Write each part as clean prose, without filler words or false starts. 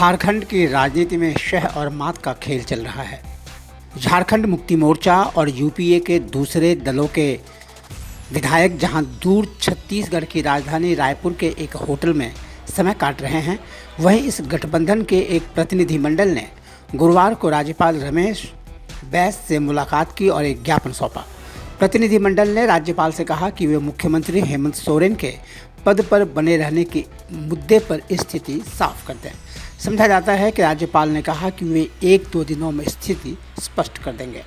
झारखंड की राजनीति में शह और मात का खेल चल रहा है। झारखंड मुक्ति मोर्चा और यूपीए के दूसरे दलों के विधायक जहां दूर छत्तीसगढ़ की राजधानी रायपुर के एक होटल में समय काट रहे हैं, वहीं इस गठबंधन के एक प्रतिनिधिमंडल ने गुरुवार को राज्यपाल रमेश बैस से मुलाकात की और एक ज्ञापन सौंपा। प्रतिनिधिमंडल ने राज्यपाल से कहा कि वे मुख्यमंत्री हेमंत सोरेन के पद पर बने रहने के मुद्दे पर स्थिति साफ कर दें। समझा जाता है कि राज्यपाल ने कहा कि वे 1-2 दिनों में स्थिति स्पष्ट कर देंगे।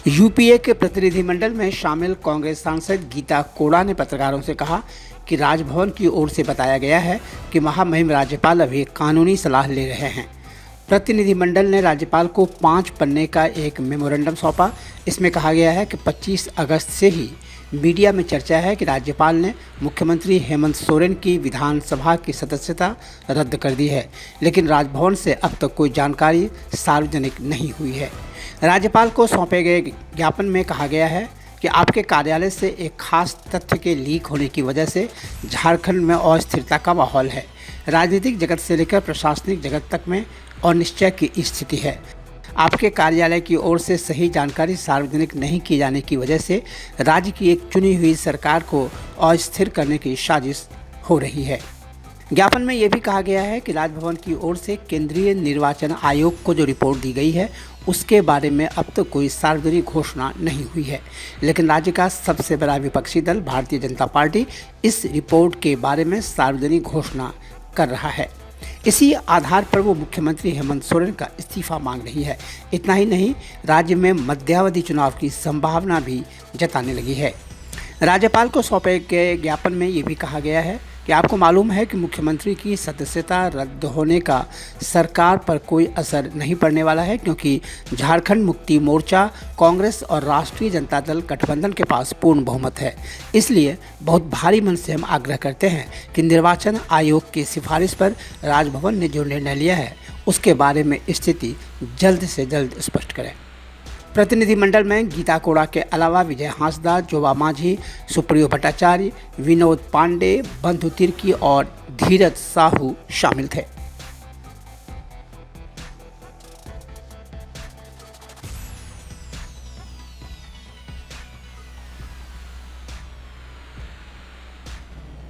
यूपीए के प्रतिनिधिमंडल में शामिल कांग्रेस सांसद गीता कोड़ा ने पत्रकारों से कहा कि राजभवन की ओर से बताया गया है कि महामहिम राज्यपाल अभी कानूनी सलाह ले रहे हैं। प्रतिनिधिमंडल ने राज्यपाल को 5 पन्ने का एक मेमोरेंडम सौंपा। इसमें कहा गया है कि 25 अगस्त से ही मीडिया में चर्चा है कि राज्यपाल ने मुख्यमंत्री हेमंत सोरेन की विधानसभा की सदस्यता रद्द कर दी है, लेकिन राजभवन से अब तक कोई जानकारी सार्वजनिक नहीं हुई है। राज्यपाल को सौंपे गए ज्ञापन में कहा गया है कि आपके कार्यालय से एक खास तथ्य के लीक होने की वजह से झारखंड में अस्थिरता का माहौल है। राजनीतिक जगत से लेकर प्रशासनिक जगत तक में अनिश्चय की स्थिति है। आपके कार्यालय की ओर से सही जानकारी सार्वजनिक नहीं किए जाने की वजह से राज्य की एक चुनी हुई सरकार को अस्थिर करने की साजिश हो रही है। ज्ञापन में यह भी कहा गया है कि राजभवन की ओर से केंद्रीय निर्वाचन आयोग को जो रिपोर्ट दी गई है उसके बारे में अब तक कोई सार्वजनिक घोषणा नहीं हुई है, लेकिन राज्य का सबसे बड़ा विपक्षी दल भारतीय जनता पार्टी इस रिपोर्ट के बारे में सार्वजनिक घोषणा कर रहा है। इसी आधार पर वो मुख्यमंत्री हेमंत सोरेन का इस्तीफा मांग रही है। इतना ही नहीं, राज्य में मध्यावधि चुनाव की संभावना भी जताने लगी है। राज्यपाल को सौंपे गए ज्ञापन में ये भी कहा गया है कि आपको मालूम है कि मुख्यमंत्री की सदस्यता रद्द होने का सरकार पर कोई असर नहीं पड़ने वाला है, क्योंकि झारखंड मुक्ति मोर्चा, कांग्रेस और राष्ट्रीय जनता दल गठबंधन के पास पूर्ण बहुमत है। इसलिए बहुत भारी मन से हम आग्रह करते हैं कि निर्वाचन आयोग की सिफारिश पर राजभवन ने जो निर्णय लिया है उसके बारे में स्थिति जल्द से जल्द स्पष्ट करें। प्रतिनिधिमंडल में गीता कोड़ा के अलावा विजय हांसदा, जोबा माझी, सुप्रियो भट्टाचार्य, विनोद पांडे, बंधु तिर्की और धीरज साहू शामिल थे।